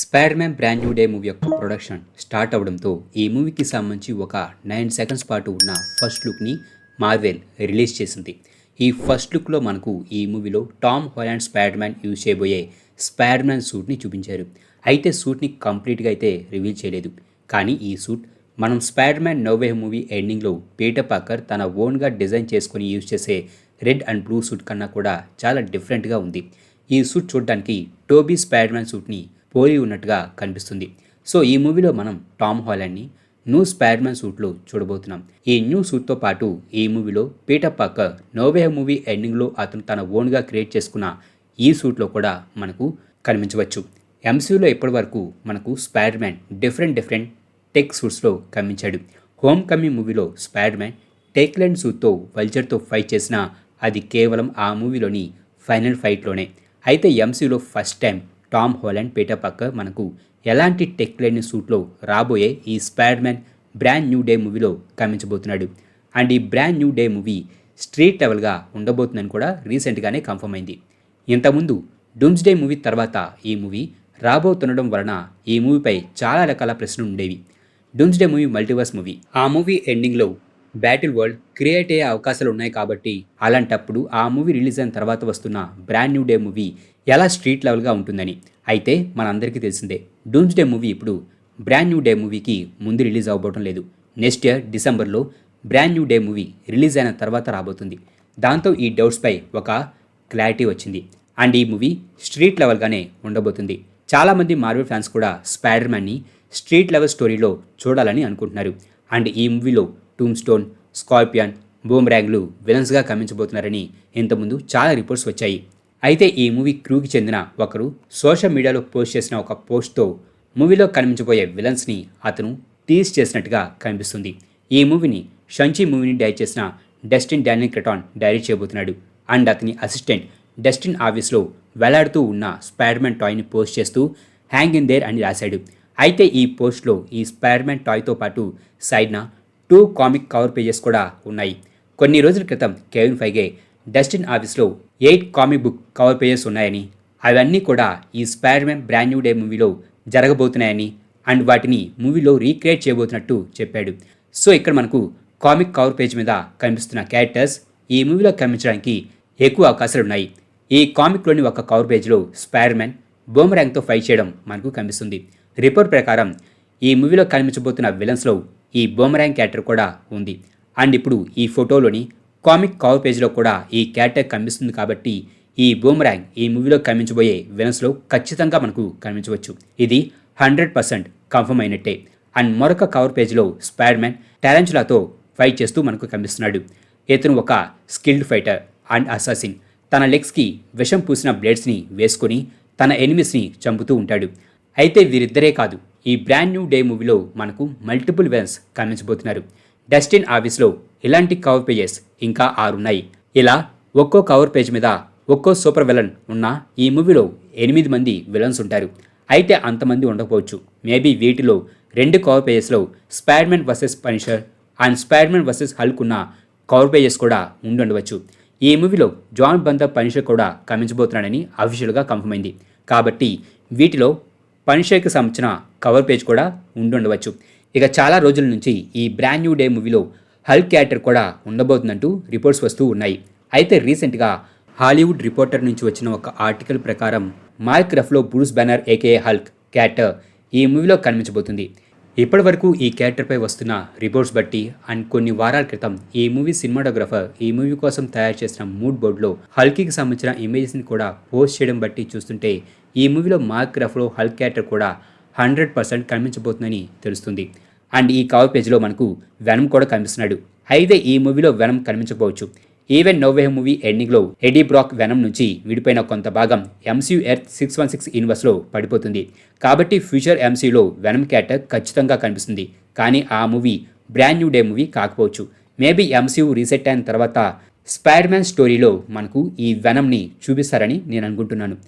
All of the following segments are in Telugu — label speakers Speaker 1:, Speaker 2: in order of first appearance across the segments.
Speaker 1: Spider man brand new day movie యొక్క ప్రొడక్షన్ స్టార్ట్ అవడంతో ఈ మూవీకి సంబంధించి ఒక 9 సెకండ్స్ పాటు ఉన్న ఫస్ట్ లుక్ని మార్వెల్ రిలీజ్ చేసింది. ఈ ఫస్ట్ లుక్లో మనకు ఈ మూవీలో Tom Holland Spider Man use చేయబోయే స్పైడర్ మ్యాన్ సూట్ని చూపించారు. అయితే సూట్ని కంప్లీట్గా అయితే రివీల్ చేయలేదు. కానీ ఈ సూట్ మనం Spider Man no way movie ఎండింగ్లో పీటర్ పార్కర్ తన ఓన్గా డిజైన్ చేసుకొని యూజ్ చేసే రెడ్ అండ్ బ్లూ సూట్ కన్నా కూడా చాలా డిఫరెంట్గా ఉంది. ఈ సూట్ చూడడానికి టోబీ స్పైడర్ మ్యాన్ సూట్ని పోలి ఉన్నట్టుగా కనిపిస్తుంది. సో ఈ మూవీలో మనం టామ్ హాలండ్ని న్యూ స్పైడర్ మ్యాన్ సూట్లో చూడబోతున్నాం. ఈ న్యూ సూట్తో పాటు ఈ మూవీలో పీటర్ పార్కర్ నోవే మూవీ ఎండింగ్లో అతను తన ఓన్గా క్రియేట్ చేసుకున్న ఈ సూట్లో కూడా మనకు కనిపించవచ్చు. ఎంసీయూలో ఇప్పటి వరకు మనకు స్పైడర్ మ్యాన్ డిఫరెంట్ టెక్ సూట్స్లో కనిపించాడు. హోమ్ కమింగ్ మూవీలో స్పైడర్ మ్యాన్ టెక్లెండ్ సూట్తో వల్చర్తో ఫైట్ చేసినా అది కేవలం ఆ మూవీలోని ఫైనల్ ఫైట్లోనే. అయితే ఎంసీయూలో first time Tom Holland Peter Parker మనకు ఎలాంటి టెక్ లేని సూట్లో రాబోయే ఈ Spider man brand new day మూవీలో కనిపించబోతున్నాడు. అండ్ ఈ brand new day movie street లెవెల్గా ఉండబోతుందని కూడా రీసెంట్గానే కన్ఫర్మ్ అయింది. ఇంతకుముందు డూమ్స్ డే మూవీ తర్వాత ఈ మూవీ రాబోతుండడం వలన ఈ మూవీపై చాలా రకాల ప్రశ్నలు ఉండేవి. Dooms day movie multiverse movie, ఆ మూవీ ఎండింగ్లో బ్యాటిల్ వరల్డ్ క్రియేట్ అయ్యే అవకాశాలు ఉన్నాయి కాబట్టి అలాంటప్పుడు ఆ మూవీ రిలీజ్ అయిన తర్వాత వస్తున్న బ్రాండ్ న్యూ డే మూవీ ఎలా స్ట్రీట్ లెవెల్గా ఉంటుందని. అయితే మనందరికీ తెలిసిందే డూమ్స్ డే మూవీ ఇప్పుడు బ్రాండ్ న్యూ డే మూవీకి ముందు రిలీజ్ అవ్వబోవడం లేదు. నెక్స్ట్ ఇయర్ డిసెంబర్లో brand new day movie release అయిన తర్వాత రాబోతుంది. దాంతో ఈ డౌట్స్పై ఒక క్లారిటీ వచ్చింది. అండ్ ఈ మూవీ స్ట్రీట్ లెవెల్గానే ఉండబోతుంది. చాలామంది మార్వెల్ ఫ్యాన్స్ కూడా స్పైడర్ మ్యాన్ని స్ట్రీట్ లెవెల్ స్టోరీలో చూడాలని అనుకుంటున్నారు. అండ్ ఈ మూవీలో టూమ్ స్టోన్, స్కార్పియన్, బూమరాంగ్లు విలన్స్గా కనిపించబోతున్నారని ఇంతకుముందు చాలా రిపోర్ట్స్ వచ్చాయి. అయితే ఈ మూవీ క్రూకి చెందిన ఒకరు సోషల్ మీడియాలో పోస్ట్ చేసిన ఒక పోస్ట్తో మూవీలో కనిపించబోయే విలన్స్ని అతను టీజ్ చేసినట్టుగా కనిపిస్తుంది. ఈ మూవీని షంచి మూవీని డైరెక్ట్ చేసిన డస్టిన్ డానియల్ క్రెటాన్ డైరెక్ట్ చేయబోతున్నాడు. అండ్ అతని అసిస్టెంట్ డస్టిన్ ఆఫీస్లో వేలాడుతూ ఉన్న స్పైడర్ మ్యాన్ టాయ్ని పోస్ట్ చేస్తూ హ్యాంగ్ ఇన్ దేర్ అని రాశాడు. అయితే ఈ పోస్ట్లో ఈ స్పైడర్ మ్యాన్ టాయ్తో పాటు సైడ్న 2 కామిక్ కవర్ పేజెస్ కూడా ఉన్నాయి. కొన్ని రోజుల క్రితం కెవిన్ ఫైగే డస్టిన్ ఆఫీస్లో 8 కామిక్ బుక్ కవర్ పేజెస్ ఉన్నాయని, అవన్నీ కూడా ఈ Spider man brand new day మూవీలో జరగబోతున్నాయని అండ్ వాటిని మూవీలో రీక్రియేట్ చేయబోతున్నట్టు చెప్పాడు. సో ఇక్కడ మనకు కామిక్ కవర్ పేజ్ మీద కనిపిస్తున్న క్యారెక్టర్స్ ఈ మూవీలో కనిపించడానికి ఎక్కువ అవకాశాలు ఉన్నాయి. ఈ కామిక్లోని ఒక కవర్ పేజ్లో స్పైడర్ మ్యాన్ బూమరాంగ్తో ఫైట్ చేయడం మనకు కనిపిస్తుంది. రిపోర్ట్ ప్రకారం ఈ మూవీలో కనిపించబోతున్న విలన్స్లో ఈ బూమరాంగ్ క్యారెక్టర్ కూడా ఉంది. అండ్ ఇప్పుడు ఈ ఫోటోలోని కామిక్ కవర్ పేజ్లో కూడా ఈ క్యారెక్టర్ కనిపిస్తుంది కాబట్టి ఈ బూమరాంగ్ ఈ మూవీలో కనిపించబోయే విలన్స్లో ఖచ్చితంగా మనకు కనిపించవచ్చు. ఇది 100% కన్ఫర్మ్ అయినట్టే. అండ్ మరొక కవర్ పేజ్లో స్పైడర్ మ్యాన్ టారెంటులాతో ఫైట్ చేస్తూ మనకు కనిపిస్తున్నాడు. ఇతను ఒక స్కిల్డ్ ఫైటర్ అండ్ అసాసిన్. తన లెగ్స్కి విషం పూసిన బ్లేడ్స్ని వేసుకొని తన ఎనిమిస్ని చంపుతూ ఉంటాడు. అయితే వీరిద్దరే కాదు, ఈ బ్రాండ్ న్యూ డే మూవీలో మనకు మల్టిపుల్ విలన్స్ కనిపించబోతున్నారు. డస్టిన్ ఆఫీస్లో ఇలాంటి కవర్ పేజెస్ ఇంకా 6 ఉన్నాయి. ఇలా ఒక్కో కవర్ పేజ్ మీద ఒక్కో సూపర్ విలన్ ఉన్న ఈ మూవీలో 8 మంది విలన్స్ ఉంటారు. అయితే అంతమంది ఉండకపోవచ్చు. మేబీ వీటిలో 2 కవర్ పేజెస్లో Spider man versus Punisher and Spider man versus Hulk ఉన్న కవర్ పేజెస్ కూడా ఉండవచ్చు. ఈ మూవీలో జాన్ బందర్ పనిషర్ కూడా కనిపించబోతున్నాడని అఫీషియల్గా కన్ఫర్మ్ అయింది. కాబట్టి వీటిలో పనిషర్కి సంబంధించిన కవర్ పేజ్ కూడా ఉండవచ్చు. ఇక చాలా రోజుల నుంచి ఈ బ్రాండ్ న్యూ డే మూవీలో హల్క్ క్యారెక్టర్ కూడా ఉండబోతుందంటూ రిపోర్ట్స్ వస్తూ ఉన్నాయి. అయితే రీసెంట్గా హాలీవుడ్ రిపోర్టర్ నుంచి వచ్చిన ఒక ఆర్టికల్ ప్రకారం మార్క్ రఫ్లో Bruce Banner AKA Hulk character ఈ మూవీలో కనిపించబోతుంది. ఇప్పటి వరకు ఈ క్యారెక్టర్పై వస్తున్న రిపోర్ట్స్ బట్టి అండ్ కొన్ని వారాల క్రితం ఈ మూవీ సినిమాటోగ్రఫర్ ఈ మూవీ కోసం తయారు చేసిన మూడ్ బోర్డులో హల్కీకి సంబంధించిన ఇమేజెస్ని కూడా పోస్ట్ చేయడం బట్టి చూస్తుంటే ఈ మూవీలో మార్క్ రఫ్లో హల్క్ క్యారెక్టర్ కూడా 100% కనిపించబోతుందని తెలుస్తుంది. అండ్ ఈ కవర్ పేజ్లో మనకు వెనమ్ కూడా కనిపిస్తున్నాడు. అయితే ఈ మూవీలో వెనమ్ కనిపించకపోవచ్చు. ఈవెన్ నోవే మూవీ ఎండింగ్లో ఎడీ బ్రాక్ వెనమ్ నుంచి విడిపోయిన కొంత భాగం ఎంసీయూ ఎర్త్ 616 యూనివర్స్లో పడిపోతుంది. కాబట్టి ఫ్యూచర్ ఎంసీయూలో వెనమ్ క్యారెక్టర్ ఖచ్చితంగా కనిపిస్తుంది. కానీ ఆ movie brand new day movie కాకపోవచ్చు. మేబీ ఎంసీయూ రీసెట్ అయిన తర్వాత స్పైడర్ మ్యాన్ స్టోరీలో మనకు ఈ వెనమ్ని చూపిస్తారని నేను అనుకుంటున్నాను.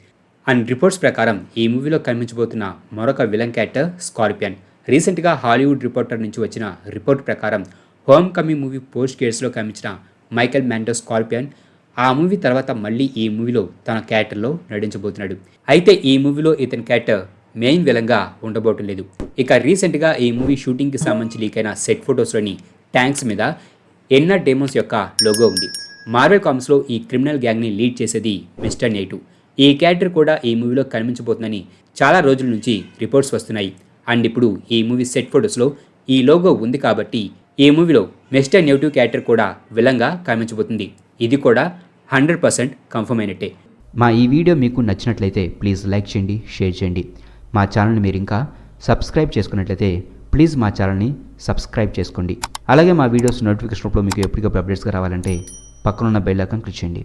Speaker 1: అండ్ రిపోర్ట్స్ ప్రకారం ఈ మూవీలో కనిపించబోతున్న మరొక విలన్ క్యారెక్టర్ స్కార్పియన్. రీసెంట్గా హాలీవుడ్ రిపోర్టర్ నుంచి వచ్చిన రిపోర్ట్ ప్రకారం హోమ్ కమింగ్ మూవీ పోస్ట్ క్రెడిట్స్లో కనిపించిన మైకెల్ మ్యాండో స్కార్పియన్ ఆ మూవీ తర్వాత మళ్ళీ ఈ మూవీలో తన క్యారెక్టర్లో నటించబోతున్నాడు. అయితే ఈ మూవీలో ఇతని క్యారెక్టర్ మెయిన్ విలన్గా ఉండబోవటం లేదు. ఇక రీసెంట్గా ఈ మూవీ షూటింగ్కి సంబంధించి లీక్ అయిన సెట్ ఫొటోస్లోని ట్యాంక్స్ మీద ఎన్ఆర్ డేమోన్స్ యొక్క లోగో ఉంది. మార్వెల్ కామిక్స్లో ఈ క్రిమినల్ గ్యాంగ్ని లీడ్ చేసేది మిస్టర్ నెగిటివ్. ఈ క్యారెక్టర్ కూడా ఈ మూవీలో కనిపించబోతుందని చాలా రోజుల నుంచి రిపోర్ట్స్ వస్తున్నాయి. అండ్ ఇప్పుడు ఈ మూవీ సెట్ ఫొటోస్లో ఈ లోగో ఉంది కాబట్టి ఈ మూవీలో మిస్టర్ నెగిటివ్ క్యారెక్టర్ కూడా విలన్గా కనిపించబోతుంది. ఇది కూడా 100% కన్ఫర్మ్ అయినట్టే.
Speaker 2: మా ఈ వీడియో మీకు నచ్చినట్లయితే ప్లీజ్ లైక్ చేయండి, షేర్ చేయండి. మా ఛానల్ని మీరు ఇంకా సబ్స్క్రైబ్ చేసుకున్నట్లయితే ప్లీజ్ మా ఛానల్ని సబ్స్క్రైబ్ చేసుకోండి. అలాగే మా వీడియోస్ నోటిఫికేషన్ రూపంలో మీకు ఎప్పటికప్పుడు అప్డేట్స్గా రావాలంటే పక్కనున్న బెల్ ఐకాన్ క్లిక్ చేయండి.